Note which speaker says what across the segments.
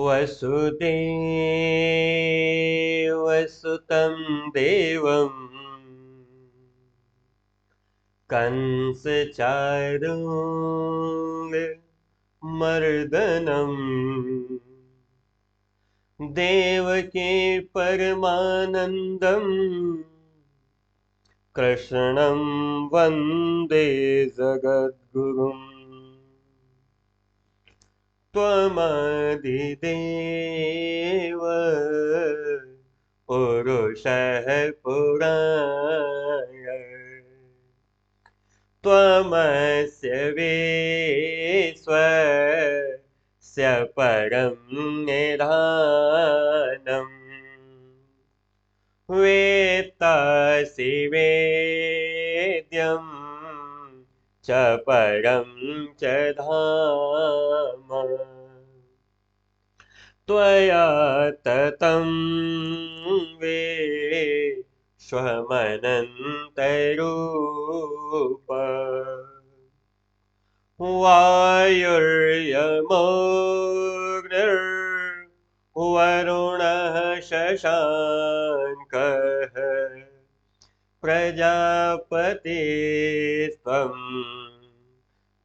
Speaker 1: वसुदेवसुतं देवं कंसचारूरमर्दनम् देवकी परमानन्दम् कृष्णं वन्दे जगद्गुरुम् त्वमधिदेव पुरुषः पुराण त्वमस्य विश्वस्य परं निधानम् वेत्तासि वेद्यं च परं च धाम त्वया ततं विश्वमनन्तरूप वायुर्यमोऽग्निर्वरुणः शशाङ्कः प्रजापतिस्त्वं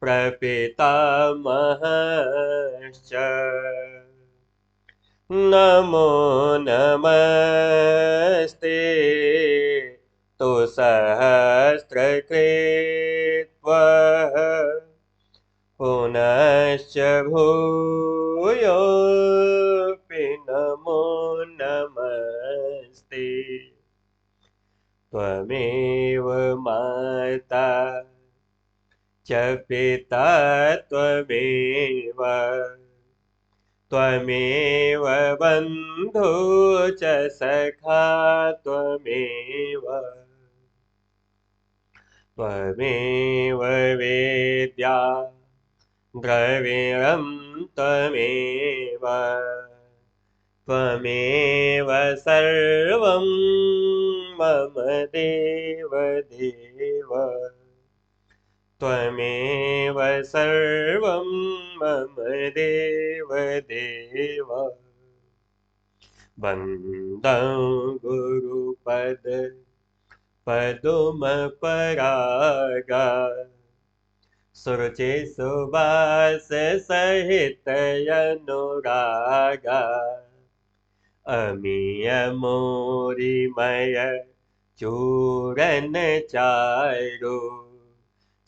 Speaker 1: प्रपितामहश्च नमो नमस्ते तु सहस्रकृत्वः पुनश्च भूयोऽपि नमो नमस्ते त्वमेव माता च पिता त्वमेव त्वमेव बन्धु च सखा त्वमेव त्वमेव वेद्या द्रविणं त्वमेव त्वमेव सर्वं मम देव देव त्वमेव सर्वं मम देव देव वन्दं गुरुपद पदुमपरागा सुरुचि सुबास सहित अनुरागा अमीय मोरिमय चूरन चारु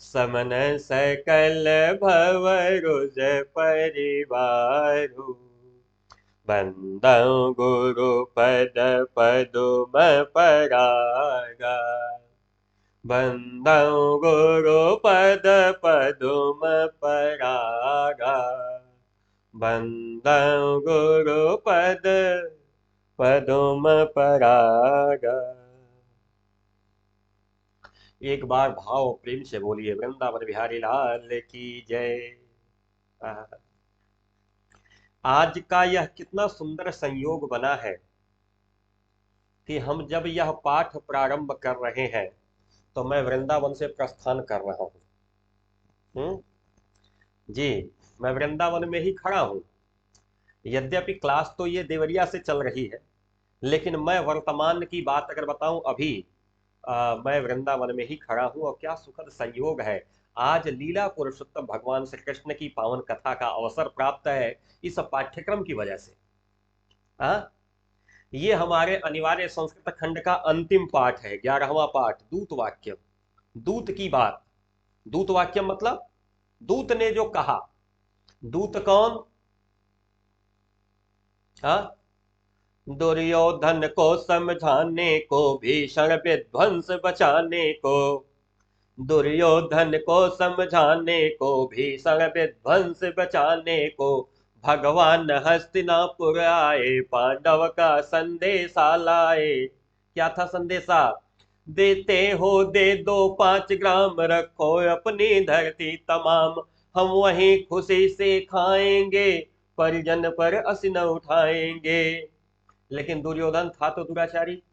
Speaker 1: समन सकल भवरुज परिवारु वन्दं गुरुपद पदुम परागा वन्दं गुरुपद पदुम परागा वन्दं गुरुपद पदुम परागा। एक बार भाव प्रेम से बोलिए वृंदावन बिहारी लाल की जय। आज का यह कितना सुंदर संयोग बना है कि हम जब यह पाठ प्रारंभ कर रहे हैं तो मैं वृंदावन से प्रस्थान कर रहा हूं। जी, मैं वृंदावन में ही खड़ा हूं। यद्यपि क्लास तो ये देवरिया से चल रही है, लेकिन मैं वर्तमान की बात अगर बताऊं अभी मैं वृंदावन में ही खड़ा हूं। और क्या सुखद संयोग है, आज लीला पुरुषोत्तम भगवान श्री कृष्ण की पावन कथा का अवसर प्राप्त है इस पाठ्यक्रम की वजह से। ये हमारे अनिवार्य संस्कृत खंड का अंतिम पाठ है, 11वां पाठ, दूत वाक्य। दूत की बात, दूत वाक्य मतलब दूत ने जो कहा। दूत कौन? दुर्योधन को समझाने को, भीषण विध्वंस बचाने को। दुर्योधन को समझाने को, भीषण विध्वंस बचाने को भगवान हस्तिनापुर आए, पांडव का संदेशा लाए। क्या था संदेशा? देते हो दे दो 5 ग्राम, रखो अपनी धरती तमाम, हम वहीं खुशी से खाएंगे, परिजन पर असिन उठाएंगे। लेकिन दुर्योधन था तो दुराचारी।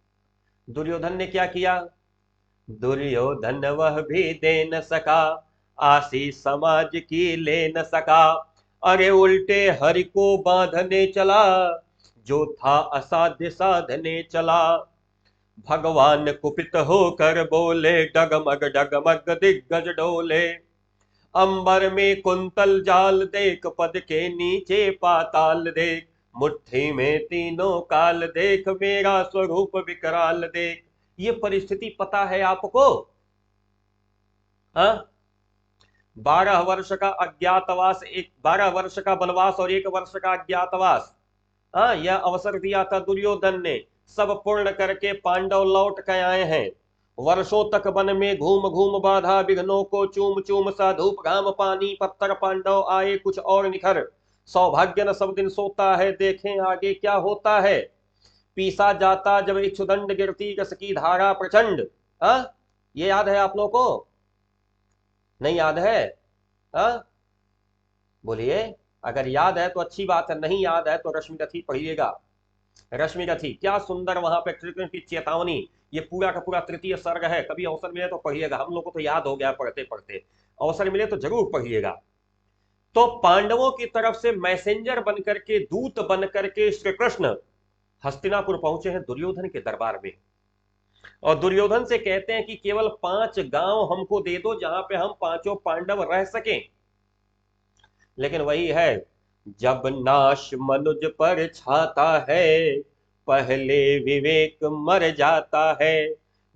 Speaker 1: दुर्योधन ने क्या किया? दुर्योधन वह भी दे न सका, आशीष समाज की ले न सका। अरे उल्टे हरि को बांधने चला, जो था असाध्य साधने चला। भगवान कुपित होकर बोले, डगमग डगमग दिग्गज डोले। अंबर में कुंतल जाल देख, पद के नीचे पाताल देख। मुट्ठी में तीनों काल देख, मेरा स्वरूप विकराल देख। ये परिस्थिति पता है आपको? हाँ, 12 वर्ष का अज्ञातवास, 12 वर्ष का वनवास और 1 वर्ष का अज्ञातवास, हाँ, यह अवसर दिया था दुर्योधन ने। सब पूर्ण करके पांडव लौट के आए हैं। वर्षों तक वन में घूम घूम बाधा विघ्नों को, चूम चूम सा धूप घाम पानी पत्थर, पांडव आए कुछ और निखर। सौभाग्य न सब दिन सोता है, देखें आगे क्या होता है। पीसा जाता जब इक्षुदंड, गिरती रस की धारा प्रचंड। हाँ, ये याद है आप लोगों को? नहीं याद है? हाँ, बोलिए। अगर याद है तो अच्छी बात है, नहीं याद है तो रश्मिरथी पढ़िएगा। रश्मिरथी, क्या सुंदर वहां पे कृष्ण की चेतावनी। ये पूरा का पूरा तृतीय सर्ग है, कभी अवसर मिले तो पढ़िएगा। हम लोग को तो याद हो गया पढ़ते पढ़ते, अवसर मिले तो जरूर पढ़िएगा। तो पांडवों की तरफ से मैसेंजर बन करके, दूत बन करके श्री कृष्ण हस्तिनापुर पहुंचे हैं दुर्योधन के दरबार में। और दुर्योधन से कहते हैं कि केवल 5 गांव हमको दे दो, जहां पे हम पांचों पांडव रह सकें। लेकिन वही है, जब नाश मनुज पर छाता है, पहले विवेक मर जाता है।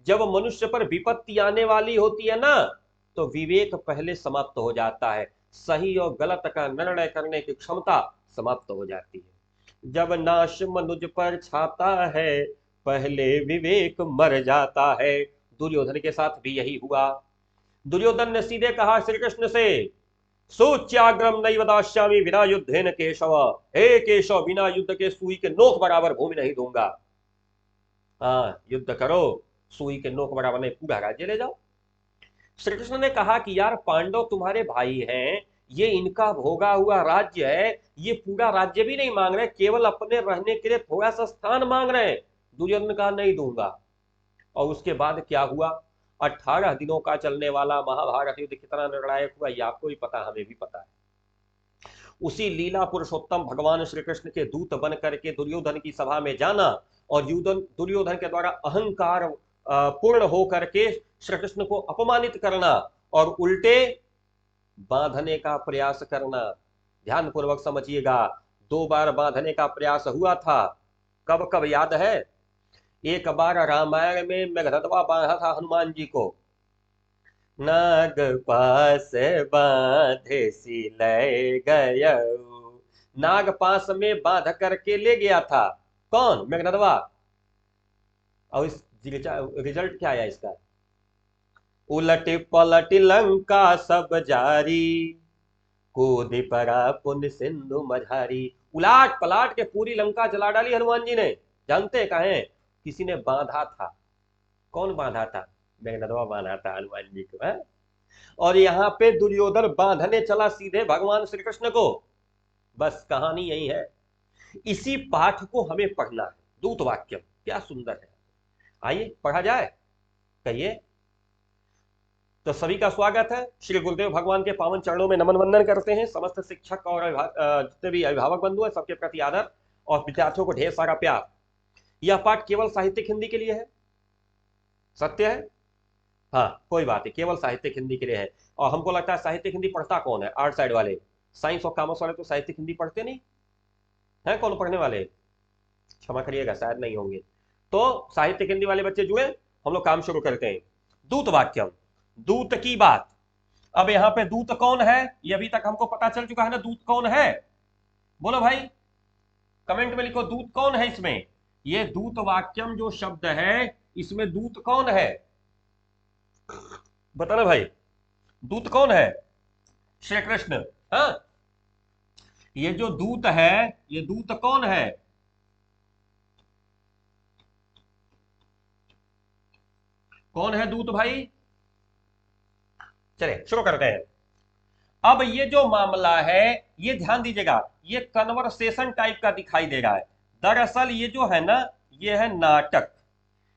Speaker 1: जब मनुष्य पर विपत्ति आने वाली होती है ना, तो विवेक पहले समाप्त हो जाता है। सही और गलत का निर्णय करने की क्षमता समाप्त हो जाती है। जब नाश मनुज पर छाता है, पहले विवेक मर जाता है। दुर्योधन के साथ भी यही हुआ। दुर्योधन ने सीधे कहा श्री कृष्ण से, सूच्याग्रम नैव दास्यामि बिना युद्धेन केशव। हे केशव, बिना युद्ध के सुई के नोक बराबर भूमि नहीं दूंगा। हाँ, युद्ध करो, सुई के नोक बराबर नहीं, पूरा राज्य ले जाओ। श्री कृष्ण ने कहा कि यार, पांडव तुम्हारे भाई हैं, ये इनका भोगा हुआ राज्य है, ये पूरा राज्य भी नहीं मांग रहे, केवल अपने रहने के लिए थोड़ा सा स्थान मांग रहे हैं। दुर्योधन ने कहा नहीं दूंगा। और उसके बाद क्या हुआ? 18 दिनों का चलने वाला महाभारत युद्ध कितना निर्णायक हुआ, ये आपको भी पता, हमें भी पता है। उसी लीला पुरुषोत्तम भगवान श्री कृष्ण के दूत बन करके दुर्योधन की सभा में जाना, और दुर्योधन के द्वारा अहंकार पूर्ण होकर के श्री कृष्ण को अपमानित करना और उल्टे बांधने का प्रयास करना। ध्यान पूर्वक समझिएगा, 2 बार बांधने का प्रयास हुआ था। कब कब याद है? एक बार रामायण में मेघनाद बांधा था हनुमान जी को। नाग पास बांधे सिलय गयऊ, नाग पास में बांध करके ले गया था। कौन? मेघनादवा। और इस रिजल्ट क्या आया इसका? उलट पलट लंका सब जारी, कूद पड़ा पुण्य सिंधु मझारी। उलाट पलाट के पूरी लंका जला डाली हनुमान जी ने। जानते हैं कहा? किसी ने बांधा था। कौन बांधा था? मेघनादवा बांधा था हनुमान जी को, है? और यहां पे दुर्योधन बांधने चला सीधे भगवान श्री कृष्ण को। बस कहानी यही है। इसी पाठ को हमें पढ़ना है। दूत वाक्यम क्या सुंदर है। आइए पढ़ा जाए, कहिए। तो सभी का स्वागत है। श्री गुरुदेव भगवान के पावन चरणों में नमन वंदन करते हैं। समस्त शिक्षक और जितने भी अभिभावक बंधु हैं, सबके प्रति आदर और विद्यार्थियों को ढेर सारा प्यार। यह पाठ केवल साहित्यिक हिंदी के लिए है, सत्य है। हाँ, कोई बात नहीं, केवल साहित्यिक हिंदी के लिए है। और हमको लगता है साहित्यिक हिंदी पढ़ता कौन है? आर्ट साइड वाले। साइंस और कॉमर्स वाले तो साहित्यिक हिंदी पढ़ते नहीं है। कौन पढ़ने वाले? क्षमा करिएगा, शायद नहीं होंगे। तो साहित्यिक हिंदी वाले बच्चे जुड़े, हम लोग काम शुरू करते हैं। दूत वाक्यम, दूत की बात। अब यहां पे दूत कौन है, ये अभी तक हमको पता चल चुका है ना। दूत कौन है? बोलो भाई, कमेंट में लिखो, दूत कौन है इसमें। ये दूत वाक्यम जो शब्द है, इसमें दूत कौन है? बताना भाई, दूत कौन है? श्री कृष्ण। हाँ, ये जो दूत है, ये दूत कौन है? कौन है दूत भाई? चलिए शुरू करते हैं। अब ये जो मामला है, ये ध्यान दीजिएगा, ये कन्वर्सेशन टाइप का दिखाई दे रहा है। दरअसल ये जो है ना, ये है नाटक।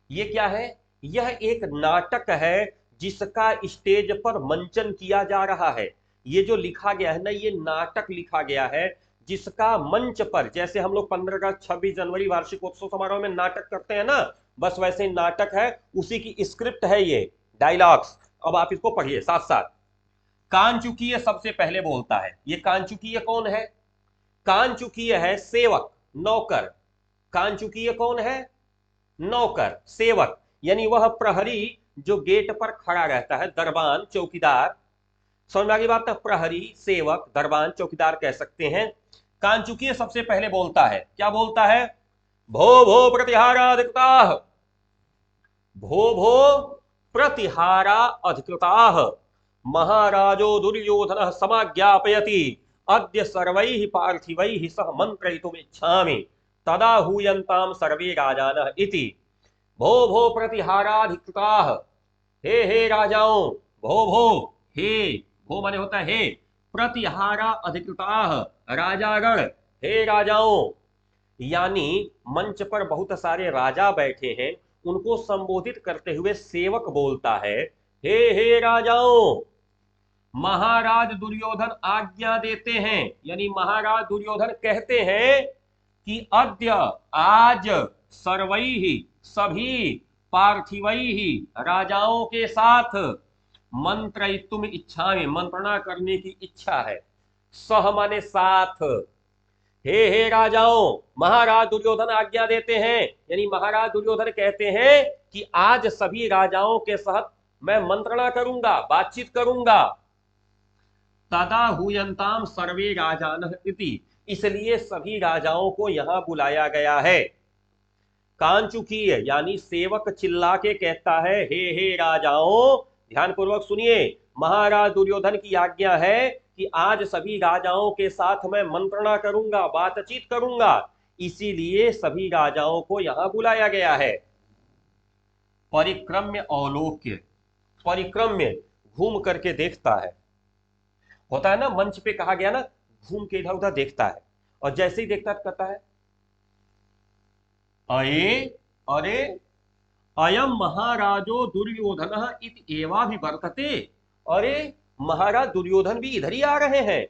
Speaker 1: ये क्या है? यह एक नाटक है जिसका स्टेज पर मंचन किया जा रहा है। ये जो लिखा गया है ना, ये नाटक लिखा गया है, जिसका मंच पर जैसे हम लोग 15 अगस्त 26 जनवरी वार्षिकोत्सव समारोह में नाटक करते हैं ना, बस वैसे नाटक है, उसी की स्क्रिप्ट है ये, डायलॉग्स। अब आप इसको पढ़िए साथ साथ। कांचुकीय सबसे पहले बोलता है। ये कांचुकीय कौन है? कांचुकीय है सेवक, नौकर। कांचुकीय कौन है? नौकर, सेवक, यानी वह प्रहरी जो गेट पर खड़ा रहता है, दरबान, चौकीदार। समझ में आ गई बात? प्रहरी, सेवक, दरबान, चौकीदार कह सकते हैं। कांचुकीय सबसे पहले बोलता है। क्या बोलता है? भो भो प्रतिहाराधिकृता, भो भो प्रतिहारा अधिकृता, महाराजो दुर्योधन समाज्ञापयति अद्य सर्वैः पार्थिवैः सह मंत्रयितुमिच्छामि तदा हूयन्ताम सर्वे राजानः इति। भो भो प्रतिहाराधिकृता, हे राजाओं, भो भो, हे, भो माने होता है हे, प्रतिहारा अधिकृता, राजागण, हे राजाओं। यानी मंच पर बहुत सारे राजा बैठे हैं, उनको संबोधित करते हुए सेवक बोलता है, हे राजाओं, महाराज दुर्योधन आज्ञा देते हैं, यानी महाराज दुर्योधन कहते हैं कि अद्य, आज, सर्वैहि, सभी, पार्थिवैहि, राजाओं के साथ, मंत्रयितुम इच्छामि, मंत्रणा करने की इच्छा है। सह माने साथ। हे राजाओं, महाराज दुर्योधन आज्ञा देते हैं, यानी महाराज दुर्योधन कहते हैं कि आज सभी राजाओं के साथ मैं मंत्रणा करूंगा, बातचीत करूंगा। तदा हुयंताम सर्वे राजानः इति, इसलिए सभी राजाओं को यहां बुलाया गया है। कांचुकीय यानी सेवक चिल्ला के कहता है, हे राजाओं, ध्यानपूर्वक सुनिए, महाराज दुर्योधन की आज्ञा है कि आज सभी राजाओं के साथ मैं मंत्रणा करूंगा, बातचीत करूंगा, इसीलिए सभी राजाओं को यहां बुलाया गया है। परिक्रम्य अवलोक्य, परिक्रम्य घूम करके देखता है, होता है ना, मंच पे कहा गया ना, घूम के इधर उधर देखता है, और जैसे ही देखता कहता है, अरे अयम महाराजो दुर्योधन इति एवाभिवर्तते, अरे महाराज दुर्योधन भी इधर ही आ रहे हैं।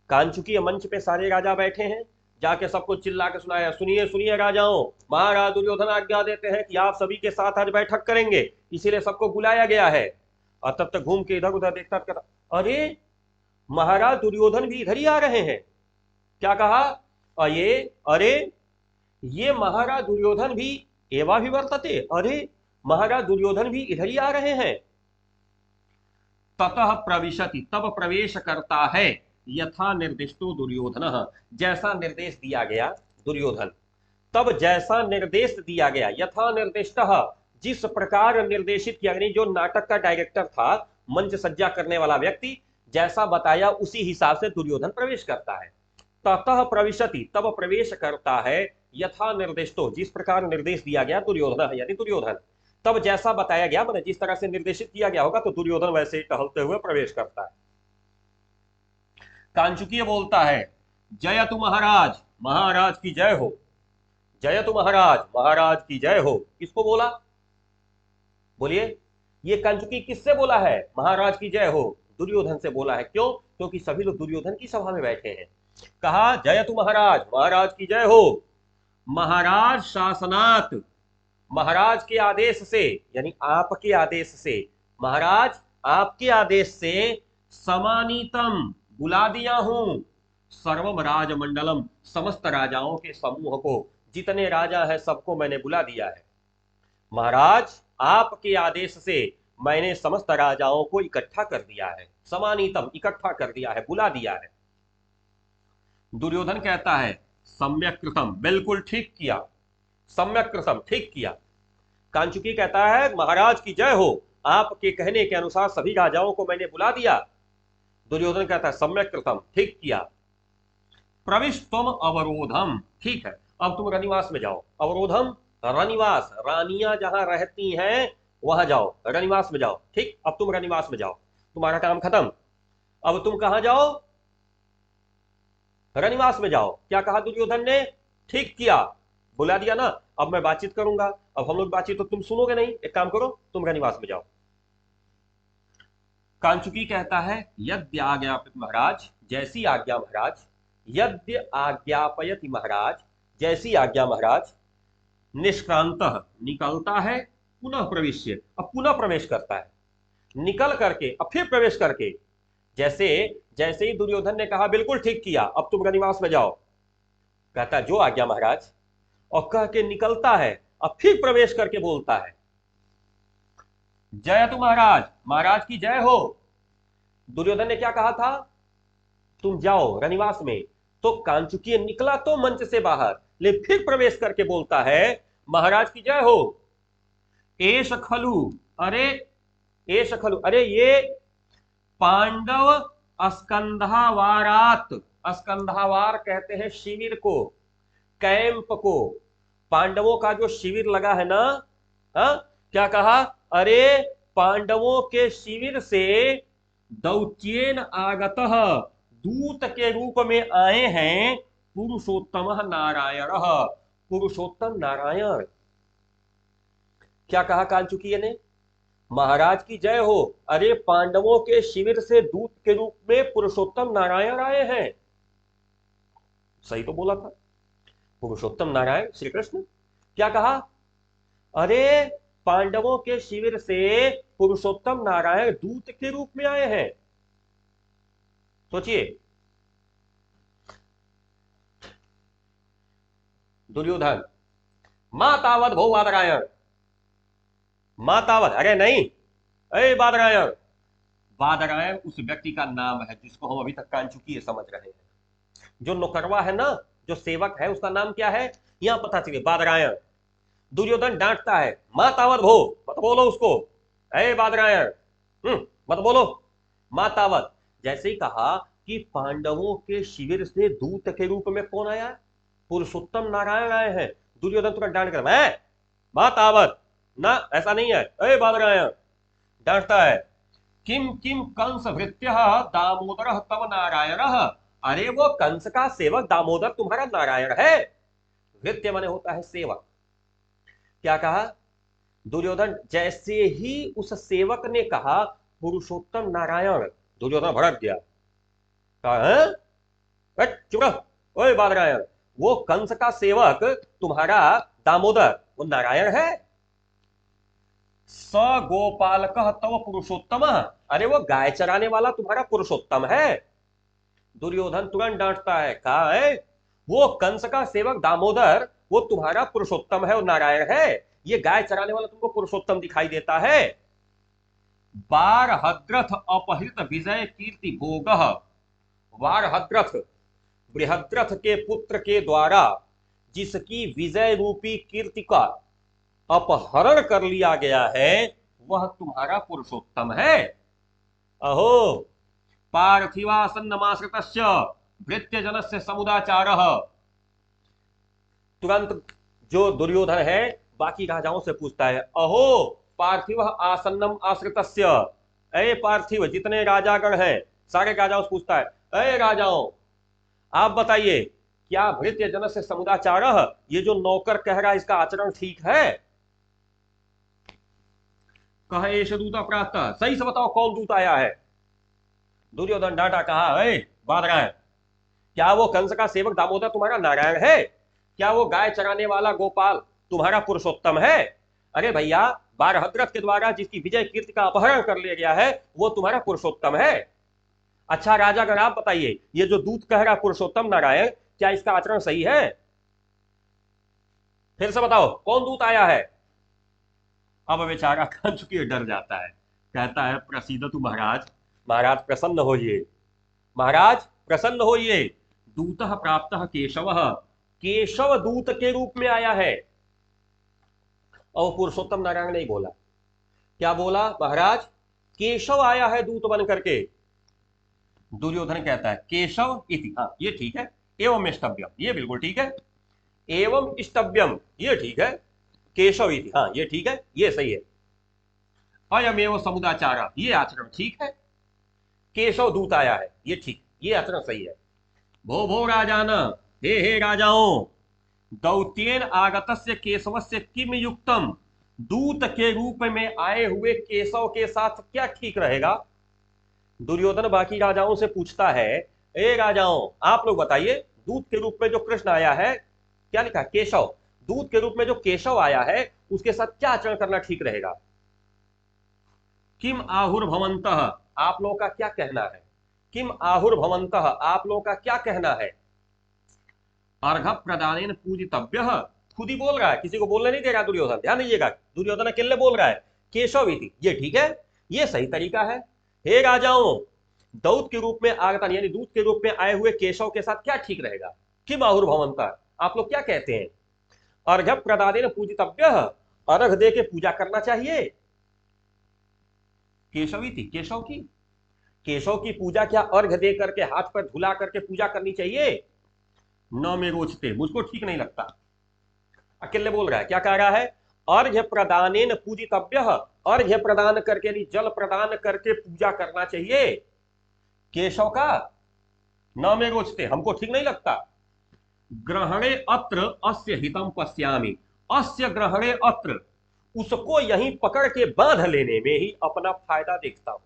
Speaker 1: कांचुकीय मंच पे सारे राजा बैठे हैं, जाके सबको चिल्ला के सुनाया, सुनिए सुनिए राजाओं, महाराज दुर्योधन आज्ञा देते हैं कि आप सभी के साथ आज बैठक करेंगे, इसीलिए सबको बुलाया गया है। और तब तक घूम के इधर उधर देखता कहता, अरे महाराज दुर्योधन भी इधर ही आ रहे हैं। क्या कहा? अरे ये महाराज दुर्योधन भी एवाभिवर्तते, अरे महाराज दुर्योधन भी इधर ही आ रहे हैं। ततः प्रविशति, तब प्रवेश करता है, यथा निर्दिष्टो दुर्योधन, जैसा निर्देश दिया गया दुर्योधन, तब जैसा निर्देश दिया गया, यथा निर्दिष्ट, जिस प्रकार निर्देशित किया, यानी जो नाटक का डायरेक्टर था, मंच सज्जा करने वाला व्यक्ति, जैसा बताया उसी हिसाब से दुर्योधन प्रवेश करता है। ततः प्रविशति, तब प्रवेश करता है, यथा निर्दिष्टो, जिस प्रकार निर्देश दिया गया दुर्योधन, यानी दुर्योधन, तब जैसा बताया गया, मतलब जिस तरह से निर्देशित किया गया होगा, तो दुर्योधन वैसे ही टहलते हुए प्रवेश करता है। कांचुकीय बोलता है, जयतु महाराज, महाराज की जय हो, जयतु महाराज, महाराज की जय हो। किसको बोला? बोलिए, ये कांचुकी किससे बोला है? महाराज की जय हो, दुर्योधन से बोला है। क्यों? क्योंकि सभी लोग दुर्योधन की सभा में बैठे हैं। कहा, जयतु महाराज, महाराज की जय हो। महाराज शासनात्, महाराज के आदेश से, यानी आपके आदेश से, महाराज आपके आदेश से, समानीतम, बुला दिया हूं, सर्वम राजमंडलम, समस्त राजाओं के समूह को, जितने राजा हैं सबको मैंने बुला दिया है। महाराज आपके आदेश से मैंने समस्त राजाओं को इकट्ठा कर दिया है, समानीतम, इकट्ठा कर दिया है, बुला दिया है। दुर्योधन कहता है, सम्यक कृतम, बिल्कुल ठीक किया, सम्यक कृतम, ठीक किया। कांचुकी कहता है, महाराज की जय हो, आपके कहने के अनुसार सभी राजाओं को मैंने बुला दिया। दुर्योधन कहता है, सम्यक कृतम, ठीक किया। प्रविष्टुम अवरोधम, ठीक है, अब तुम रनिवास में जाओ। अवरोधम, रनिवास, रानियां जहां रहती हैं वहां जाओ, रनिवास में जाओ। ठीक, अब तुम रनिवास में जाओ, तुम्हारा काम खत्म। अब तुम कहां जाओ? रनिवास में जाओ। क्या कहा दुर्योधन ने? ठीक किया, बुला दिया ना, अब मैं बातचीत करूंगा। अब हम लोग बातचीत तो तुम सुनोगे नहीं, एक काम करो, तुम रनिवास में जाओ। कांचुकी कहता है यद्य आज्ञापित महाराज, जैसी आज्ञा महाराज, यद्य आज्ञापयति महाराज, जैसी आज्ञा महाराज, निष्क्रांत निकलता है, पुनः प्रवेश्य अब पुनः प्रवेश करता है, निकल करके अब फिर प्रवेश करके, जैसे जैसे ही दुर्योधन ने कहा बिल्कुल ठीक किया अब तुम रनिवास में जाओ, कहता जो आज्ञा महाराज, और कह के निकलता है, अब फिर प्रवेश करके बोलता है जय तु महाराज, महाराज की जय हो। दुर्योधन ने क्या कहा था, तुम जाओ रनिवास में, तो कांचुकी निकला तो मंच से बाहर, ले फिर प्रवेश करके बोलता है महाराज की जय हो। एष खलु, अरे एष खलु, अरे ये पांडव स्कंधावारात, स्कंधावार कहते हैं शिविर को, कैंप को, पांडवों का जो शिविर लगा है ना, हा? क्या कहा, अरे पांडवों के शिविर से दौत्येन आगतः, दूत के रूप में आए हैं पुरुषोत्तम नारायण, पुरुषोत्तम नारायण। क्या कहा कांचुकी ने, महाराज की जय हो, अरे पांडवों के शिविर से दूत के रूप में पुरुषोत्तम नारायण आए हैं। सही तो बोला था, पुरुषोत्तम नारायण श्री कृष्ण। क्या कहा, अरे पांडवों के शिविर से पुरुषोत्तम नारायण दूत के रूप में आए हैं। सोचिए, दुर्योधन मातावत भो बादरायण, मातावत, अरे नहीं, अरे बादरायण, बादरायण उस व्यक्ति का नाम है जिसको हम अभी तक कांचुकी समझ रहे हैं। जो नौकरवा है ना, जो सेवक है, उसका नाम क्या है, यहां पता चले बादरायण। दुर्योधन डांटता है मातावत भो, मत बोलो उसको, अरे बादरायण, मत बोलो मातावत। जैसे ही कहा कि पांडवों के शिविर से दूत के रूप में कौन आया, पुरुषोत्तम नारायण आए हैं। दुर्योधन तुरंत डांट कर, मैं मातावत ना, ऐसा नहीं है, अरे बादरायण, डांटता है किम किम कंस भृत्य दामोदर तव नारायण, अरे वो कंस का सेवक दामोदर तुम्हारा नारायण है। भृत्य माने होता है सेवक। क्या कहा दुर्योधन, जैसे ही उस सेवक ने कहा पुरुषोत्तम नारायण, दुर्योधन भड़क गया, कहा चुप रहो, ओए बादरायण, वो कंस का सेवक तुम्हारा दामोदर वो नारायण है। स गोपालकः तव पुरुषोत्तम, अरे वो गाय चराने वाला तुम्हारा पुरुषोत्तम है। दुर्योधन तुरंत डांटता है, कहा है वो कंस का सेवक दामोदर वो तुम्हारा पुरुषोत्तम है, वो नारायण है, ये गाय चराने वाला तुमको पुरुषोत्तम दिखाई देता है। बारहद्रथ अपहृत विजय कीर्ति भोगः, बारहद्रथ बृहद्रथ के पुत्र के द्वारा जिसकी विजय रूपी कीर्ति का अपहरण कर लिया गया है वह तुम्हारा पुरुषोत्तम है। अहो पार्थिवासन्नमाश्रितस्य भृत्यजनस्य समुदाचारः, तुरंत जो दुर्योधन है बाकी राजाओं से पूछता है, अहो पार्थिव आसन्नम आश्रितस्य, अरे पार्थिव जितने राजागण हैं सारे राजाओं से पूछता है, अरे राजाओं आप बताइए क्या भृत्य जन से समुदाचारः, ये जो नौकर कह रहा है इसका आचरण ठीक है। कहा एष दूत प्राप्त, सही से बताओ कौन दूत आया है। दुर्योधन डांटा, कहा बादरायण, क्या वो कंस का सेवक दामोदर तुम्हारा नारायण है, क्या वो गाय चराने वाला गोपाल तुम्हारा पुरुषोत्तम है। अरे भैया बारहद्रथ के द्वारा जिसकी विजय कीर्ति का अपहरण कर लिया गया है वो तुम्हारा पुरुषोत्तम है। अच्छा राजा अगर आप बताइए ये जो दूत कह रहा पुरुषोत्तम नारायण, क्या इसका आचरण सही है। फिर से बताओ कौन दूत आया है। अब बेचारा कांचुकी डर जाता है, कहता है प्रसीदतु महाराज, महाराज प्रसन्न होइए, महाराज प्रसन्न होइए, दूतः प्राप्तः केशवः, केशव दूत के रूप में आया है। और पुरुषोत्तम नारायण नहीं बोला, क्या बोला महाराज, केशव आया है दूत बन करके। दुर्योधन कहता है केशव इति, हाँ ये ठीक है, एवं इष्टव्यम, ये बिल्कुल ठीक है, एवं इष्टव्यम ये ठीक है, केशव इति, हाँ ये ठीक है, ये सही है, अयमेव समुदाचार ये आचरण ठीक है, केशव दूत आया है ये ठीक, ये आचरण सही है। भो भो राजान, हे राजाओं, दौत्येन आगतस्य केशवस्य किम युक्तम, दूत के रूप में आए हुए केशव के साथ क्या ठीक रहेगा। दुर्योधन बाकी राजाओं से पूछता है, ए राजाओं आप लोग बताइए, दूत के रूप में जो कृष्ण आया है, क्या लिखा, केशव, दूत के रूप में जो केशव आया है उसके साथ क्या आचरण करना ठीक रहेगा? किम आहुर्भवंतः, आप लोगों का क्या कहना है? किम आहुर्भवंतः, आप लोगों का क्या कहना है? अर्घ प्रदानेन पूजितव्यः, खुद ही बोल रहा है, किसी को बोलने नहीं दे रहा दुर्योधन, ध्यान दीजिएगा, दुर्योधन अकेले बोल रहा है, केशव इति, ये ठीक है, ये सही तरीका है। हे राजाओं, दूत के रूप में आगतन यानी दूत के रूप में आए हुए केशव के साथ क्या ठीक रहेगा? किम आहुर्भवंतः, आप लोग क्या कहते हैं? अर्घ प्रदानेन पूजितव्यः, अर्घ दे के पूजा करना चाहिए। केशवी थी, केशव की पूजा क्या अर्घ दे करके हाथ पर धुला करके पूजा करनी चाहिए? न में रोचते, मुझको ठीक नहीं लगता। अकेले बोल रहा है, क्या कह रहा है? अर्घ्य प्रदानेन पूजितव्यः, अर्घ्य प्रदान करके यानी जल प्रदान करके पूजा करना चाहिए केशव का। न में रोचते, हमको ठीक नहीं लगता। ग्रहणे अत्र अस्य हितम पश्यामि, अस्य ग्रहणे अत्र, उसको यहीं पकड़ के बांध लेने में ही अपना फायदा देखता हूं।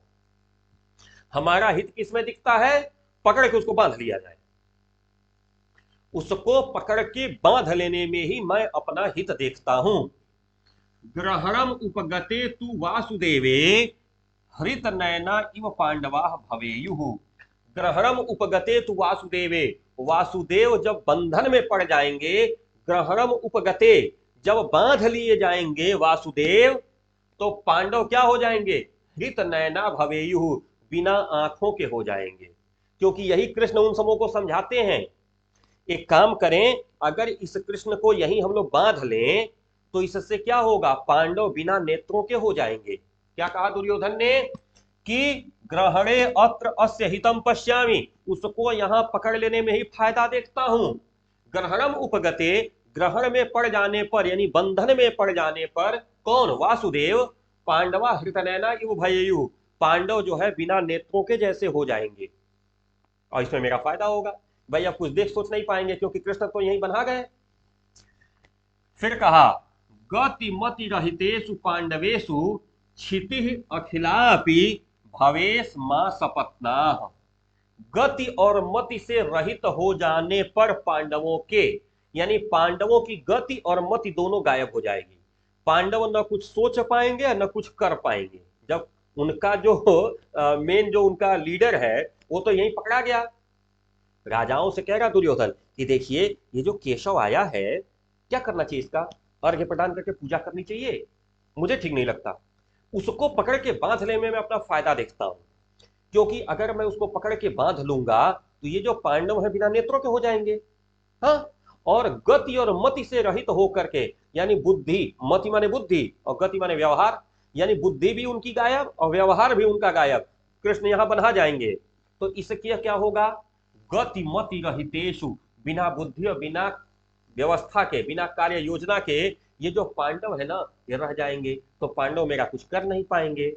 Speaker 1: हमारा हित किसमें दिखता है? पकड़ के उसको बांध लिया जाए, उसको पकड़ के बांध लेने में ही मैं अपना हित देखता हूं। ग्रहणम उपगते तु वासुदेवे हरित नयना इव पांडवा भवेयुः, ग्रहणम उपगते तु वासुदेवे, वासुदेव जब बंधन में पड़ जाएंगे, ग्रहणम उपगते, जब बांध लिए जाएंगे वासुदेव, तो पांडव क्या हो जाएंगे? हृत नयना भवेयुः, बिना आंखों के हो जाएंगे, क्योंकि यही कृष्ण उन सबों को समझाते हैं। एक काम करें, अगर इस कृष्ण को यहीं हम लोग बांध लें तो इससे क्या होगा? पांडव बिना नेत्रों के हो जाएंगे। क्या कहा दुर्योधन ने? कि ग्रहणे अत्र अस्य हितम पश्यामि, उसको यहां पकड़ लेने में ही फायदा देखता हूं। ग्रहणम उपगते, ग्रहण में पड़ जाने पर यानी बंधन में पड़ जाने पर कौन? वासुदेव, पांडवा हृतनैना इव भयेयु, पांडव जो है बिना नेत्रों के जैसे हो जाएंगे और इसमें मेरा फायदा होगा। भाई अब कुछ देख सोच नहीं पाएंगे क्योंकि कृष्ण तो यहीं बना गए। फिर कहा, गति मति रहितेषु पांडवेषु क्षिति अखिलापि भवेश मां सपत्ना, गति और मति से रहित हो जाने पर पांडवों के, यानी पांडवों की गति और मति दोनों गायब हो जाएगी। पांडव न कुछ सोच पाएंगे न कुछ कर पाएंगे, जब उनका जो मेन जो उनका लीडर है वो तो यहीं पकड़ा गया। राजाओं से कह रहा दुर्योधन कि देखिए ये जो केशव आया है, क्या करना चाहिए? इसका अर्घ्य प्रदान करके पूजा करनी चाहिए, मुझे ठीक नहीं लगता। उसको पकड़ के बांध लेने में मैं अपना फायदा देखता हूं, क्योंकि अगर मैं उसको पकड़ के बांध लूंगा तो ये जो पांडव है बिना नेत्रों के हो जाएंगे। हाँ, और गति और मति से रहित होकर के, यानी बुद्धि, मति माने बुद्धि और गति माने व्यवहार, यानी बुद्धि भी उनकी गायब और व्यवहार भी उनका गायब, कृष्ण यहां बना जाएंगे। तो इसके क्या होगा? गति मति रहितेषु, बिना बुद्धि और बिना व्यवस्था के, बिना कार्य योजना के ये जो पांडव है ना ये रह जाएंगे, तो पांडव मेरा कुछ कर नहीं पाएंगे।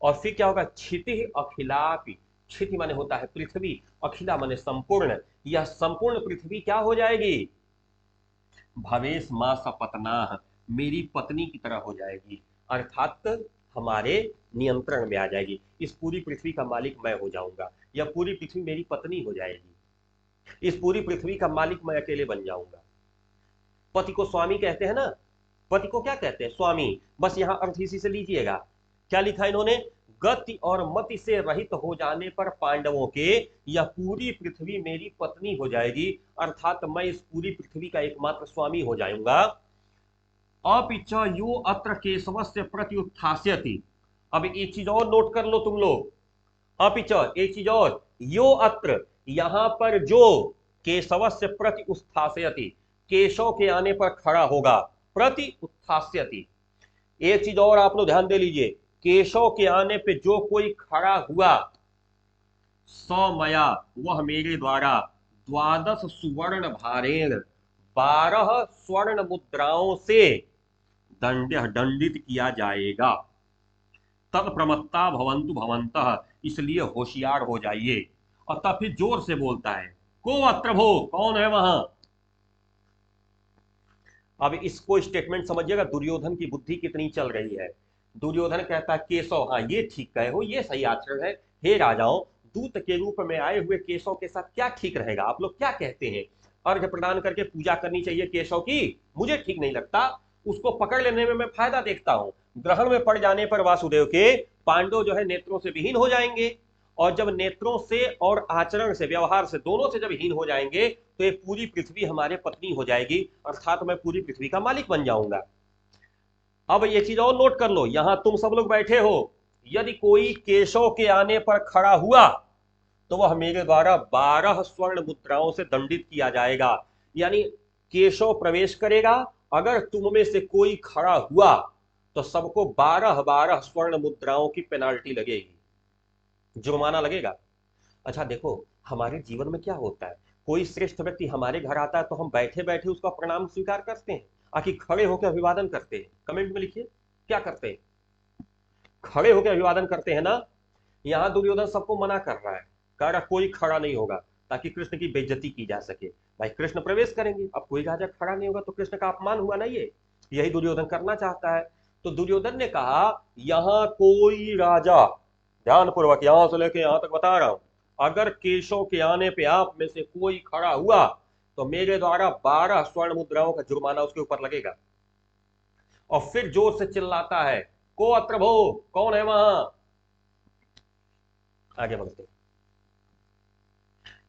Speaker 1: और फिर क्या होगा? क्षिति अखिलापि, क्षिति माने होता है पृथ्वी, अखिला माने संपूर्ण, यह संपूर्ण पृथ्वी क्या हो जाएगी? भवेश मां सपत्ना, मेरी पत्नी की तरह हो जाएगी, अर्थात हमारे नियंत्रण में आ जाएगी। इस पूरी पृथ्वी का मालिक मैं हो जाऊंगा, यह पूरी पृथ्वी मेरी पत्नी हो जाएगी, इस पूरी पृथ्वी का मालिक मैं अकेले बन जाऊंगा। पति को स्वामी कहते हैं ना, पति को क्या कहते हैं? स्वामी। बस यहां अर्थ इसी से लीजिएगा। क्या लिखा इन्होंने? गति और मति से रहित हो जाने पर पांडवों के यह पूरी पृथ्वी मेरी पत्नी हो जाएगी, अर्थात मैं इस पूरी पृथ्वी का एकमात्र स्वामी हो जाऊंगा। अपि च यो अत्र केशवस्य प्रत्युत्थास्यति, अब एक चीज और नोट कर लो तुम लोग, अपि च एक चीज और, यो अत्र, यहां पर जो, केशवस्य प्रति उत्थास्यति, केशव के आने पर खड़ा होगा, प्रति उत्थास्यति। एक चीज और आप लोग ध्यान दे लीजिए, केशव के आने पे जो कोई खड़ा हुआ, सौमया, वह मेरे द्वारा, 12 सुवर्ण भारेण, 12 स्वर्ण मुद्राओं से दंडित किया जाएगा। तत्प्रमत्ता भवन्तु भवन्तः, इसलिए होशियार हो जाइए। और तब फिर जोर से बोलता है, को अत्र भो, कौन है वहां? अब इसको स्टेटमेंट समझिएगा, दुर्योधन की बुद्धि कितनी चल रही है। दुर्योधन कहता है केशव, हाँ ये ठीक कहे हो, ये सही आचरण है, हे राजाओं, दूत के रूप में आए हुए केशव के साथ क्या ठीक रहेगा? आप लोग क्या कहते हैं? अर्घ्य प्रदान करके पूजा करनी चाहिए केशव की? मुझे ठीक नहीं लगता। उसको पकड़ लेने में मैं फायदा देखता हूं। ग्रहण में पड़ जाने पर वासुदेव के पांडव जो है नेत्रों से विहीन हो जाएंगे, और जब नेत्रों से और आचरण से, व्यवहार से, दोनों से जब हीन हो जाएंगे तो ये पूरी पृथ्वी हमारे पत्नी हो जाएगी, अर्थात मैं पूरी पृथ्वी का मालिक बन जाऊंगा। अब ये चीज और नोट कर लो, यहां तुम सब लोग बैठे हो, यदि कोई केशव के आने पर खड़ा हुआ तो वह मेरे द्वारा 12 स्वर्ण मुद्राओं से दंडित किया जाएगा। यानी केशव प्रवेश करेगा, अगर तुम में से कोई खड़ा हुआ तो सबको 12-12 स्वर्ण मुद्राओं की पेनाल्टी लगेगी, जुर्माना लगेगा। अच्छा देखो, हमारे जीवन में क्या होता है, कोई श्रेष्ठ व्यक्ति हमारे घर आता है तो हम बैठे बैठे उसका प्रणाम स्वीकार करते हैं, आखिर खड़े होकर अभिवादन करते हैं? कमेंट में लिखिए, क्या करते हैं? खड़े होकर अभिवादन करते हैं ना। यहां दुर्योधन सबको मना कर रहा है, कह रहा कोई खड़ा नहीं होगा, ताकि कृष्ण की बेइज्जती की जा सके। भाई कृष्ण प्रवेश करेंगे, अब कोई राजा खड़ा नहीं होगा तो कृष्ण का अपमान हुआ ना, ये यही दुर्योधन करना चाहता है। तो दुर्योधन ने कहा यहां कोई राजा, ध्यानपूर्वक यहां से लेकर यहां तक बता रहा हूं, अगर केशव के आने पे आप में से कोई खड़ा हुआ तो मेरे द्वारा 12 स्वर्ण मुद्राओं का जुर्माना उसके ऊपर लगेगा। और फिर जोर से चिल्लाता है, को अत्र भो, कौन है वहां? आगे बढ़ते।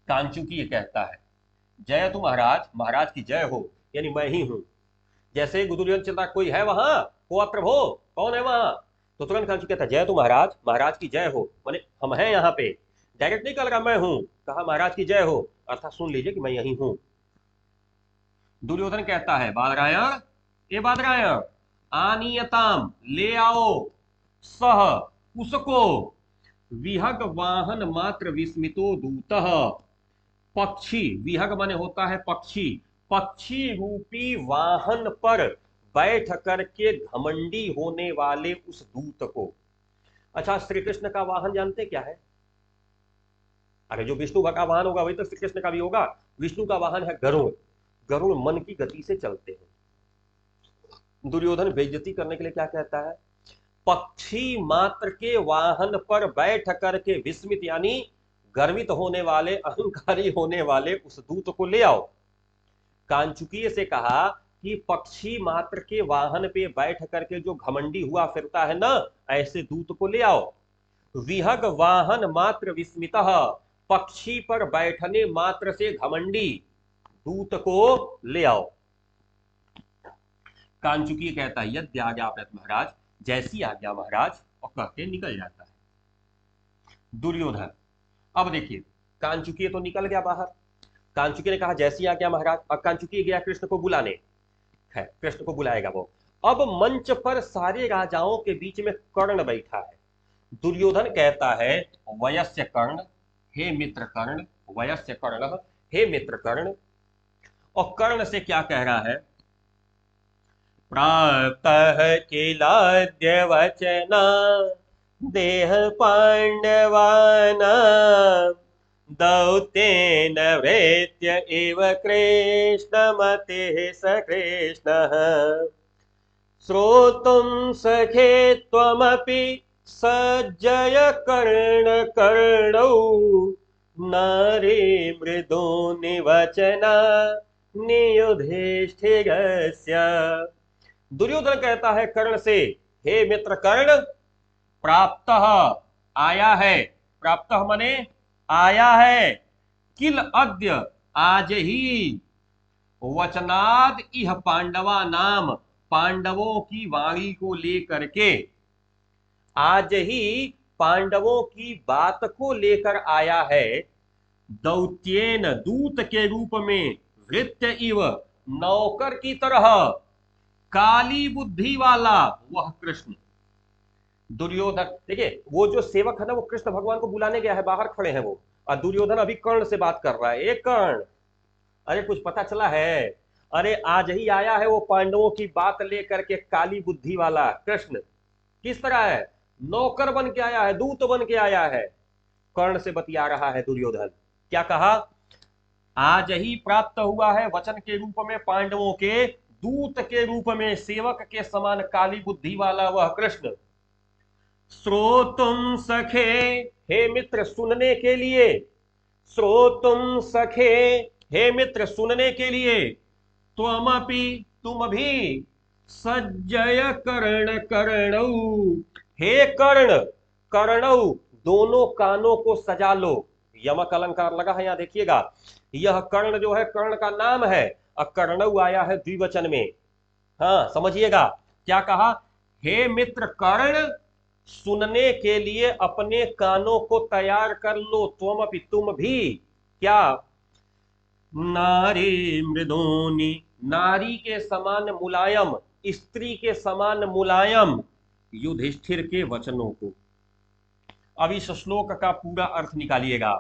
Speaker 1: कांचुकी ये कहता है, जय तु महाराज, महाराज की जय हो, यानी मैं ही हूं। जैसे दुर्योधन चिल्ला कोई है वहां, को अत्र भो, कौन है वहां? तो तुरंत कांचू कहता है जय तु महाराज, महाराज की जय हो, माने हम हैं यहाँ पे। डायरेक्ट नहीं कह रहा मैं हूं, कहा महाराज की जय हो, अर्थात सुन लीजिए कि मैं यही हूं। दुर्योधन कहता है बादरायण, ए बादरायण, आनियताम, ले आओ, सह, उसको, विहग वाहन मात्र विस्मितो दूतः, पक्षी, विहग माने होता है पक्षी, पक्षी रूपी वाहन पर बैठ करके घमंडी होने वाले उस दूत को। अच्छा, श्री कृष्ण का वाहन जानते क्या है? अरे जो विष्णु का वाहन होगा वही तो श्री कृष्ण का भी होगा। विष्णु का वाहन है गरुड़। गरुड़ मन की गति से चलते हैं। दुर्योधन बेइज्जती करने के लिए क्या कहता है, पक्षी मात्र के वाहन पर बैठ करके विस्मित यानी गर्वित होने वाले, अहंकारी होने वाले उस दूत को ले आओ। कांचुकीय से कहा कि पक्षी मात्र के वाहन पे बैठ करके जो घमंडी हुआ फिरता है ना, ऐसे दूत को ले आओ। विहग वाहन मात्र विस्मितः, पक्षी पर बैठने मात्र से घमंडी दूत को ले आओ। कांचुकी कहता है यद्य आज्ञा महाराज, जैसी आज्ञा महाराज, और कहते निकल जाता है दुर्योधन। अब देखिए, कांचुकी तो निकल गया बाहर, कांचुकी ने कहा जैसी आज्ञा महाराज। अब कांचुकी गया कृष्ण को बुलाने, है कृष्ण को बुलाएगा वो। अब मंच पर सारे राजाओं के बीच में कर्ण बैठा है। दुर्योधन कहता है वयस्य कर्ण, हे मित्र कर्ण, वयस्य कर्ण, हे मित्र कर्ण। और कर्ण से क्या कह रहा है, प्राप्त किलाद्य वचना देह पांडवाना, दौतेन वृत्य इव कृष्णमतिः स कृष्णः, श्रोतुं सखे त्वमपि सज्जय कर्ण कर्णौ, नारी मृदूनि वचना नियुधिष्ठिरस्य। दुर्योधन कहता है कर्ण से, हे मित्र कर्ण, प्राप्त आया है, प्राप्त माने आया है, किल अद्य आज ही, वचनाद इह पांडवा नाम, पांडवों की वाणी को लेकर के, आज ही पांडवों की बात को लेकर आया है। दौत्येन, दूत के रूप में, वृत्य इव, नौकर की तरह, काली बुद्धि वाला वह कृष्ण। दुर्योधन देखिए, वो जो सेवक है ना, वो कृष्ण भगवान को बुलाने गया है, बाहर खड़े हैं वो, और दुर्योधन अभी कर्ण से बात कर रहा है। एक कर्ण, अरे कुछ पता चला है? अरे आज ही आया है वो पांडवों की बात लेकर के, काली बुद्धि वाला कृष्ण। किस तरह है? नौकर बन के आया है, दूत बन के आया है। कर्ण से बतिया रहा है दुर्योधन। क्या कहा? आज ही प्राप्त हुआ है वचन के रूप में, पांडवों के दूत के रूप में, सेवक के समान काली बुद्धि वाला वह कृष्ण। श्रोतुम सखे, हे मित्र सुनने के लिए, श्रोतुम सखे, हे मित्र सुनने के लिए, त्वमपि तुम भी, सज्जय कर्ण कर्णौ, हे कर्ण, कर्णौ दोनों कानों को सजा लो। यमक अलंकार लगा है यहां देखिएगा, यह कर्ण जो है कर्ण का नाम है, और कर्णौ आया है द्विवचन में। हाँ समझिएगा, क्या कहा, हे मित्र कर्ण सुनने के लिए अपने कानों को तैयार कर लो, त्वमपि तुम भी, क्या, नारी मृदोनी, नारी के समान मुलायम, स्त्री के समान मुलायम युधिष्ठिर के वचनों को। अब इस श्लोक का पूरा अर्थ निकालिएगा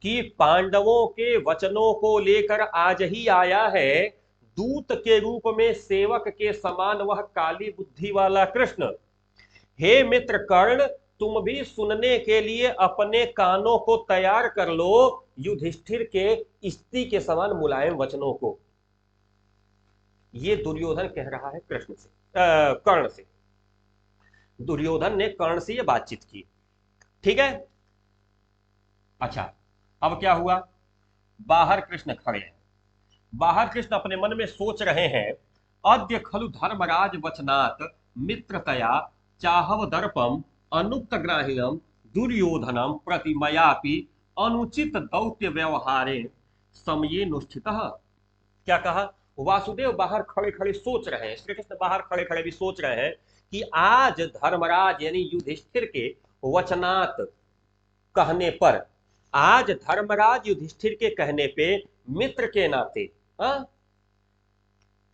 Speaker 1: कि पांडवों के वचनों को लेकर आज ही आया है दूत के रूप में, सेवक के समान वह काली बुद्धि वाला कृष्ण। हे मित्र कर्ण तुम भी सुनने के लिए अपने कानों को तैयार कर लो युधिष्ठिर के स्त्री के समान मुलायम वचनों को। ये दुर्योधन कह रहा है कृष्ण से, कर्ण से। दुर्योधन ने कर्ण से यह बातचीत की, ठीक है। अच्छा अब क्या हुआ, बाहर कृष्ण खड़े हैं, बाहर कृष्ण अपने मन में सोच रहे हैं, अद्य खलु धर्मराज वचनात् मित्रतया चाहव दर्पम अनुक्त ग्राह्यम दुर्योधनम प्रति मयापि अनुचित दौत्य व्यवहारे समये नुष्ठितः। क्या कहा, वासुदेव बाहर खड़े खड़े सोच रहे हैं, श्री कृष्ण बाहर खड़े खड़े भी सोच रहे हैं कि आज धर्मराज यानी युधिष्ठिर के वचनात् कहने पर, आज धर्मराज युधिष्ठिर के कहने पे मित्र के नाते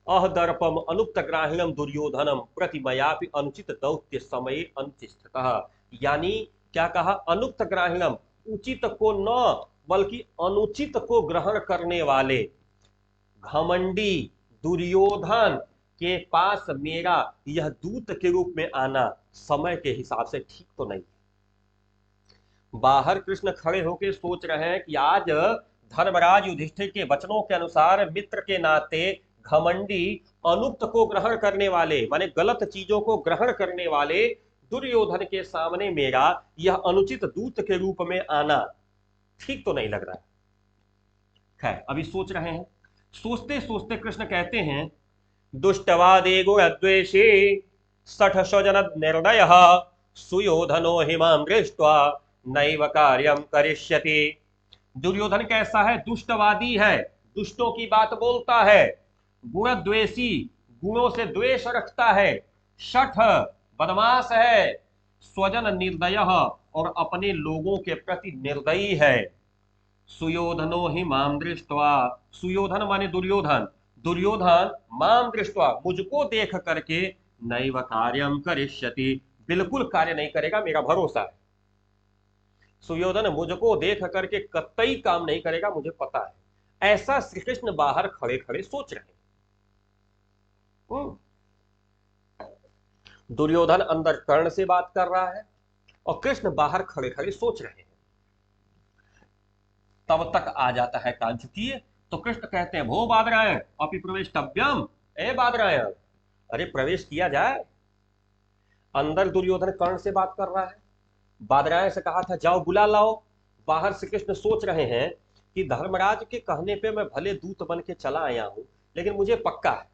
Speaker 1: अहदर्पम अनुक्त ग्राह्यम दुर्योधनम प्रतिमयापि अनुचित दौत्य समय अनुतिष्ठतः, यानी क्या कहा, अनुक्त ग्राह्यम उचित को न बल्कि अनुचित को ग्रहण करने वाले घमंडी दुर्योधन के पास मेरा यह दूत के रूप में आना समय के हिसाब से ठीक तो नहीं। बाहर कृष्ण खड़े होकर सोच रहे हैं कि आज धर्मराज युधिष्ठिर के वचनों के अनुसार मित्र के नाते घमंडी अनुक्त को ग्रहण करने वाले माने गलत चीजों को ग्रहण करने वाले दुर्योधन के सामने मेरा यह अनुचित दूत के रूप में आना ठीक तो नहीं लग रहा है। खैर अभी सोच रहे हैं, सोचते सोचते कृष्ण कहते हैं, दुष्टवादे गुणद्वेषे सठ स्वजन निर्णय सुयोधनो हिमां दृष्ट्वा नैव कार्यम करिष्यति। दुर्योधन कैसा है, दुष्टवादी है, दुष्टों की बात बोलता है, गुणद्वेषी गुणों से द्वेष रखता है, शठ बदमाश है, स्वजन निर्दय और अपने लोगों के प्रति निर्दयी है। सुयोधनो ही माम दृष्ट्वा, सुयोधन माने दुर्योधन, दुर्योधन माम दृष्ट्वा मुझको देख करके नैव कार्यम करिष्यति, बिल्कुल कार्य नहीं करेगा, मेरा भरोसा है। सुयोधन मुझको देख करके कतई काम नहीं करेगा, मुझे पता है। ऐसा श्री कृष्ण बाहर खड़े खड़े सोच रहे हैं। दुर्योधन अंदर कर्ण से बात कर रहा है और कृष्ण बाहर खड़े खड़े सोच रहे हैं। तब तक आ जाता है कांचुकीय, तो कृष्ण कहते हैं, भो बादरायण अपि प्रवेष्टव्यम, ए बादरायण अरे प्रवेश किया जाए। अंदर दुर्योधन कर्ण से बात कर रहा है, बादरायण से कहा था जाओ बुला लाओ। बाहर श्री कृष्ण सोच रहे हैं कि धर्मराज के कहने पे मैं भले दूत बन के चला आया हूं, लेकिन मुझे पक्का है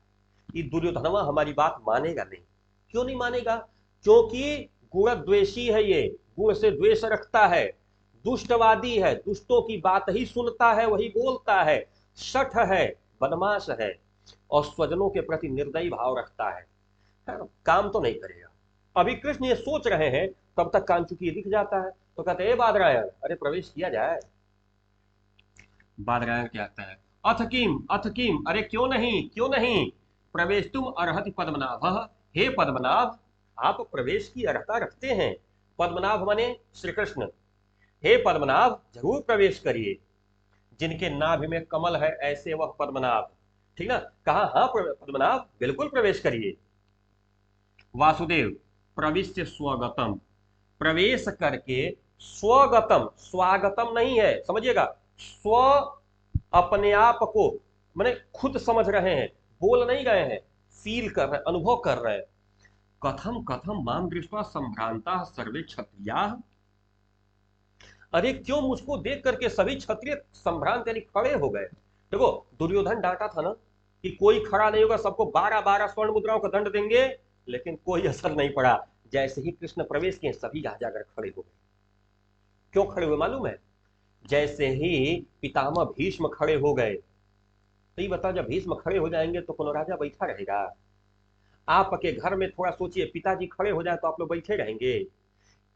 Speaker 1: कि दुर्योधनवा हमारी बात मानेगा नहीं। क्यों नहीं मानेगा, क्योंकि गुणद्वेषी है, ये गुण से द्वेष रखता है, दुष्टवादी है, दुष्टों की बात ही सुनता है, वही बोलता है, शठ है, बदमाश है और स्वजनों के प्रति निर्दयी भाव रखता है, काम तो नहीं करेगा। अभी कृष्ण ये सोच रहे हैं, तब तक कांचुकी दिख जाता है, तो कहते हैं बादरायण अरे प्रवेश किया जाए। बादरायण कहता है, अथ किम अरे क्यों नहीं प्रवेश तुम अर्हति पद्मनाभ, हे पद्मनाभ आप प्रवेश की अर्हता रखते हैं। पद्मनाभ माने श्री कृष्ण, हे पद्मनाभ जरूर प्रवेश करिए, जिनके नाभि में कमल है ऐसे वह पद्मनाभ, ठीक ना, कहा हाँ पद्मनाभ बिल्कुल प्रवेश करिए। वासुदेव प्रविश्य स्वगतम, प्रवेश करके स्वगतम, स्वागतम नहीं है, समझिएगा, स्व अपने आप को माने खुद समझ रहे हैं, बोल नहीं गए हैं, फील कर रहे हैं, अनुभव कर रहे हैं। कथम कथम माम दृष्ट्वा संभ्रांता सर्वे क्षत्रियाः। अरे क्यों मुझको देख करके सभी क्षत्रिय संभ्रांत यानी खड़े हो गए। देखो दुर्योधन डांटा था ना कि कोई खड़ा नहीं होगा, सबको 12-12 स्वर्ण मुद्राओं का दंड देंगे, लेकिन कोई असर नहीं पड़ा। जैसे ही कृष्ण प्रवेश किए सभी राजागण खड़े हो गए। क्यों खड़े हुए मालूम है? जैसे ही पितामह भीष्म खड़े हो गए, तो ये बताओ जब भीष्म खड़े हो जाएंगे तो कौन राजा बैठा रहेगा? आपके घर में थोड़ा सोचिए, पिताजी खड़े हो जाए तो आप लोग बैठे रहेंगे?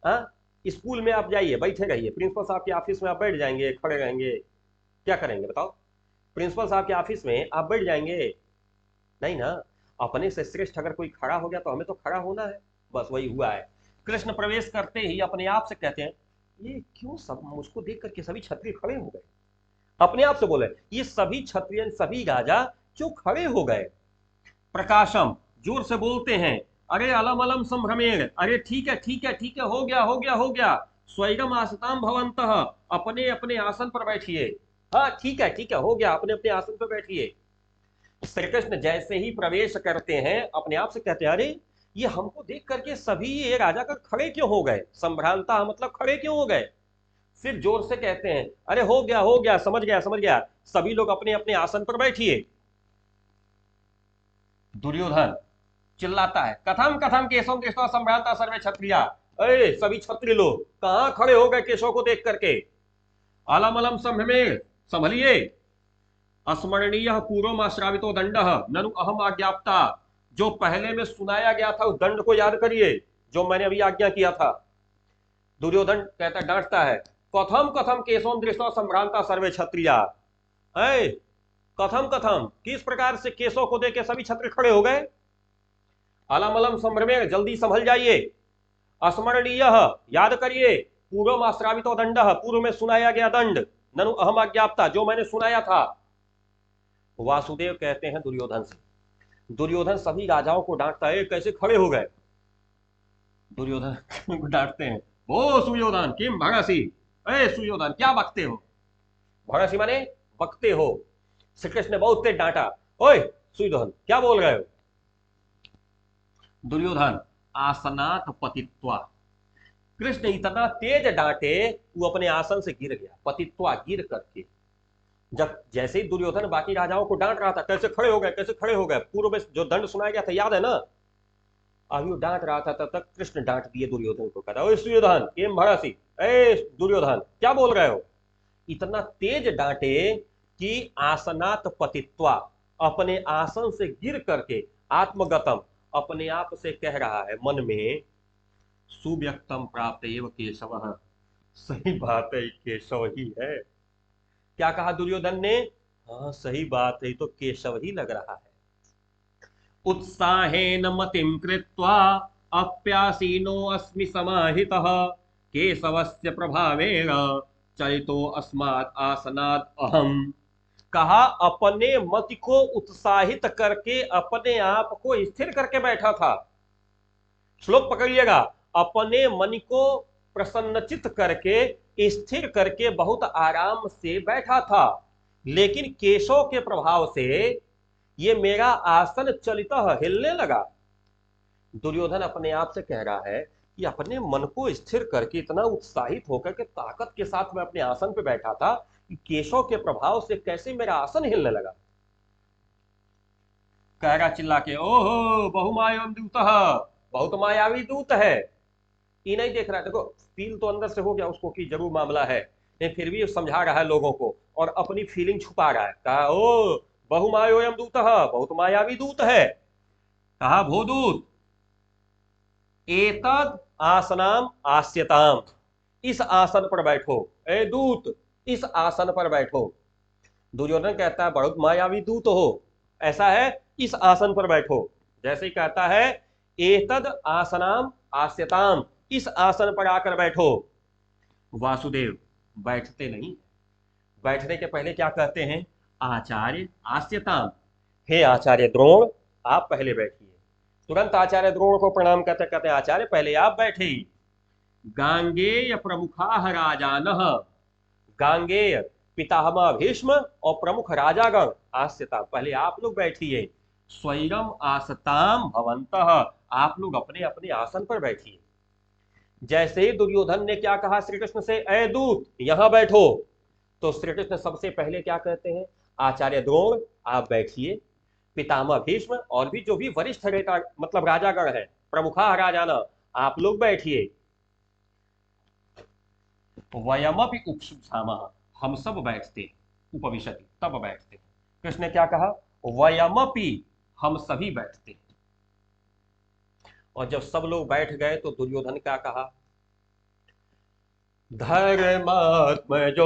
Speaker 1: हाँ, स्कूल में आप जाइए बैठे रहिए, प्रिंसिपल साहब के ऑफिस में आप बैठ जाएंगे, खड़े रहेंगे, क्या करेंगे बताओ? प्रिंसिपल साहब के ऑफिस में आप बैठ जाएंगे? नहीं ना। अपने से श्रेष्ठ अगर कोई खड़ा हो गया तो हमें तो खड़ा होना है। बस वही हुआ है। कृष्ण प्रवेश करते ही अपने आप से कहते हैं, ये क्यों सब मुझको देख करके सभी क्षत्रिय खड़े हो गए। अपने आप से बोले, ये सभी क्षत्रिय सभी राजा क्यों खड़े हो गए। प्रकाशम जोर से बोलते हैं, अरे अलम अलम संभ्रमेण, अरे ठीक है ठीक है ठीक है, हो गया हो गया हो गया। स्वैरम आसताम भवंतः, अपने अपने आसन पर बैठिए। हाँ ठीक है हो गया, अपने अपने आसन पर बैठिए। श्री कृष्ण जैसे ही प्रवेश करते हैं अपने आप से कहते हैं, अरे ये हमको देख करके सभी ये राजा का खड़े क्यों हो गए। संभ्रांता मतलब खड़े क्यों हो गए। फिर जोर से कहते हैं, अरे हो गया समझ गया समझ गया, सभी लोग अपने अपने आसन पर बैठिए। दुर्योधन चिल्लाता है, कथम कथम केशव दृष्ट्वा संभ्रांता सर्वे क्षत्रिया। अरे सभी क्षत्रिय लोग कहां खड़े हो गए केशव को देख करके। अलम अलम संभ्रमेण, संभलिए। स्मरणीय पूर्वमाश्रावितो दंड ननु अहम आज्ञाप्ता, जो पहले में सुनाया गया था उस दंड को याद करिए जो मैंने अभी आज्ञा किया था। दुर्योधन कहता डांटता है, कथम कथम केशव दृष्ट्वा संभ्रांता सर्वे क्षत्रिया। कथम कथम किस प्रकार से केशव को देख के सभी क्षत्रिय खड़े हो गए। अलम अलम संभ्रमेण, जल्दी संभल जाइए। स्मरणीय, याद करिए। पूर्व आश्रावितो दंड, पूर्व में सुनाया गया दंड। ननु अहम आज्ञाप्ता, जो मैंने सुनाया था। वासुदेव कहते हैं दुर्योधन से, दुर्योधन सभी राजाओं को डांटता है, कैसे खड़े हो गए। दुर्योधन डांटते हैं, ओ सुयोधन किम भगसी, ए सुयोधन क्या बकते हो। भगसी माने बकते हो। श्री कृष्ण ने बहुत तेज डांटा, ओए सुयोधन क्या बोल रहे हो। दुर्योधन आसनात पतित्वा, कृष्ण इतना तेज डांटे वो अपने आसन से गिर गया, पतित्वा गिर करके। जब जैसे ही दुर्योधन बाकी राजाओं को डांट रहा था, कैसे खड़े हो गए कैसे खड़े हो गए, पूर्व में जो दंड सुनाया गया था याद है ना। अभी वो डांट रहा था तब तक कृष्ण डांट दिए दुर्योधन को, कहता ओए सुयोधन केम भड़सी, ए दुर्योधन क्या बोल रहे हो। इतना तेज डांटे कि आसनात पतित्वा, अपने आसन से गिर करके, आत्मगतम अपने आप से कह रहा है मन में, सुव्यक्तम प्राप्त एव केशव, सही बात है केशव ही है। क्या कहा दुर्योधन ने, हाँ सही बात है, तो केशव ही लग रहा है। उत्साहेन मतिं कृत्वा अप्यासीनो अस्मि समाहितः, केशवस्य प्रभावेण चलितो अस्मात् आसनात् अहम। कहा अपने मत को उत्साहित करके अपने आप को स्थिर करके बैठा था। श्लोक पकड़िएगा, अपने मन को प्रसन्नचित करके स्थिर करके बहुत आराम से बैठा था, लेकिन केशव के प्रभाव से ये मेरा आसन चलित हिलने लगा। दुर्योधन अपने आप से कह रहा है कि अपने मन को स्थिर करके इतना उत्साहित होकर के ताकत के साथ मैं अपने आसन पे बैठा था कि केशव के प्रभाव से कैसे मेरा आसन हिलने लगा। कह रहा चिल्ला के, ओहो बहुमायम दूत, बहुत मायावी दूत है। ये नहीं देख रहा है, देखो फील तो अंदर से हो गया उसको कि जरूर मामला है, लेकिन फिर भी समझा रहा है लोगों को और अपनी फीलिंग छुपा रहा है। कहा ओ बहुमायोयम दूत, बहुत मायावी दूत है। कहा भोदूत एतद आसनाम आस्यताम, इस आसन पर बैठो। ए दूत इस आसन पर बैठो। दुर्योधन कहता है बहुत मायावी दूत हो, ऐसा है इस आसन पर बैठो। जैसे ही कहता है एतद आसनाम आस्यताम, इस आसन पर आकर बैठो। वासुदेव बैठते नहीं, बैठने के पहले क्या कहते हैं, आचार्य आस्यताम, हे आचार्य द्रोण आप पहले बैठिए। तुरंत आचार्य द्रोण को प्रणाम करते कहते आचार्य पहले आप बैठे। गांगेय प्रमुखा राजानः, गांगेय पितामह भीष्म और प्रमुख राजागण आस्यता, पहले आप लोग बैठिए। स्वैरम आसताम भवन्तः, आप लोग अपने अपने आसन पर बैठिए। जैसे ही दुर्योधन ने क्या कहा श्री कृष्ण से, ए दूत यहां बैठो, तो श्री कृष्ण सबसे पहले क्या कहते हैं, आचार्य द्रोण आप बैठिए, पितामह भीष्म और भी जो भी वरिष्ठ मतलब राजागण है, प्रमुखा राजाना, आप लोग बैठिए। वयमपि उपसुप्सामः, हम सब बैठते हैं, उपविशति तब बैठते हैं। कृष्ण ने क्या कहा, वयमपि, हम सभी बैठते हैं। और जब सब लोग बैठ गए तो दुर्योधन क्या कहा, धर्मात्मजो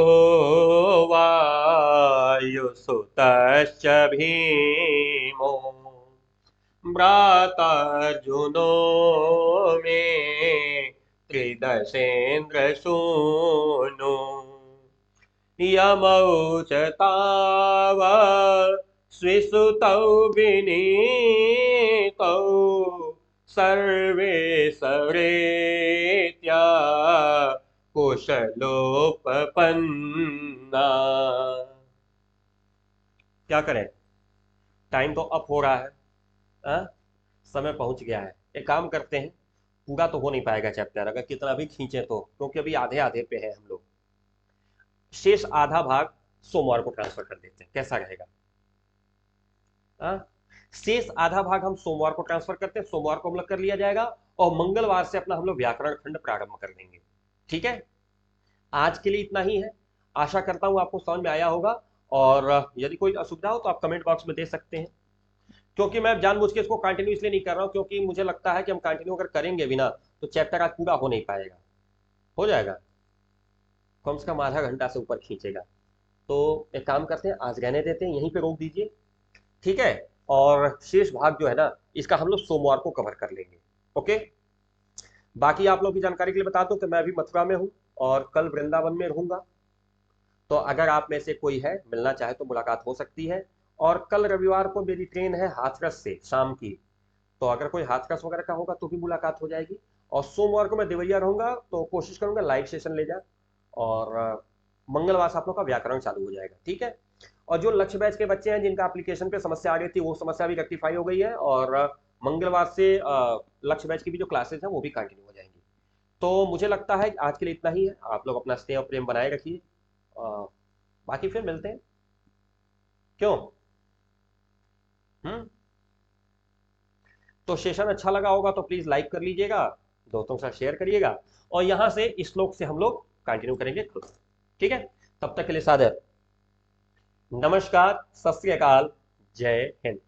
Speaker 1: वायुसुतश्च भीमो भ्रातार्जुनो मे त्रिदशेन्द्रसूनु यमौ च ताव स्विसुतौ विनीतौ सर्वे सरेत्या कुशलोपपन्ना। क्या करें, टाइम तो अप हो रहा है, समय पहुंच गया है। एक काम करते हैं, पूरा तो हो नहीं पाएगा चैप्टर अगर कितना भी खींचे तो, क्योंकि अभी आधे आधे पे हैं हम लोग। शेष आधा भाग सोमवार को ट्रांसफर कर देते हैं, कैसा रहेगा? शेष आधा भाग हम सोमवार को ट्रांसफर करते हैं, सोमवार को हम लोग कर लिया जाएगा, और मंगलवार से अपना हम लोग व्याकरण खंड प्रारंभ कर देंगे। ठीक है, आज के लिए इतना ही है। आशा करता हूं आपको समझ में आया होगा, और यदि कोई असुविधा हो तो आप कमेंट बॉक्स में दे सकते हैं, क्योंकि मैं जानबूझ के इसको कंटिन्यू इसलिए नहीं कर रहा हूं क्योंकि मुझे लगता है कि हम कंटिन्यू अगर करेंगे भी ना तो चैप्टर आज पूरा हो नहीं पाएगा, हो जाएगा कम से कम आधा घंटा से ऊपर खींचेगा। तो एक काम करते हैं, आज रहने देते हैं, यहीं पे रोक दीजिए, ठीक है, और शेष भाग जो है ना इसका हम लोग सोमवार को कवर कर लेंगे। ओके, बाकी आप लोग की जानकारी के लिए बता दूं कि मैं अभी मथुरा में हूं और कल वृंदावन में रहूंगा, तो अगर आप में से कोई है मिलना चाहे तो मुलाकात हो सकती है। और कल रविवार को मेरी ट्रेन है हाथरस से शाम की, तो अगर कोई हाथरस वगैरह का होगा तो भी मुलाकात हो जाएगी। और सोमवार को मैं देवरिया रहूंगा, तो कोशिश करूंगा लाइव सेशन ले जाए, और मंगलवार से आप लोग का व्याकरण चालू हो जाएगा। ठीक है, और जो लक्ष्य बैच के बच्चे हैं जिनका एप्लीकेशन पे समस्या आ रही थी वो समस्या भी रेक्टिफाई हो गई है, और मंगलवार से लक्ष्य बैच की भी जो क्लासेस हैं वो भी कंटिन्यू हो जाएंगी। तो मुझे लगता है आज के लिए इतना ही है, आप लोग अपना स्नेह और प्रेम बनाए रखिए, बाकी फिर मिलते हैं। क्यों? हम्म, तो सेशन अच्छा लगा होगा तो प्लीज लाइक कर लीजिएगा, दोस्तों के साथ शेयर करिएगा, और यहां से इस श्लोक से हम लोग कंटिन्यू करेंगे खुद। ठीक है, तब तक के लिए सादर नमस्कार, सत श्री अकाल, जय हिंद।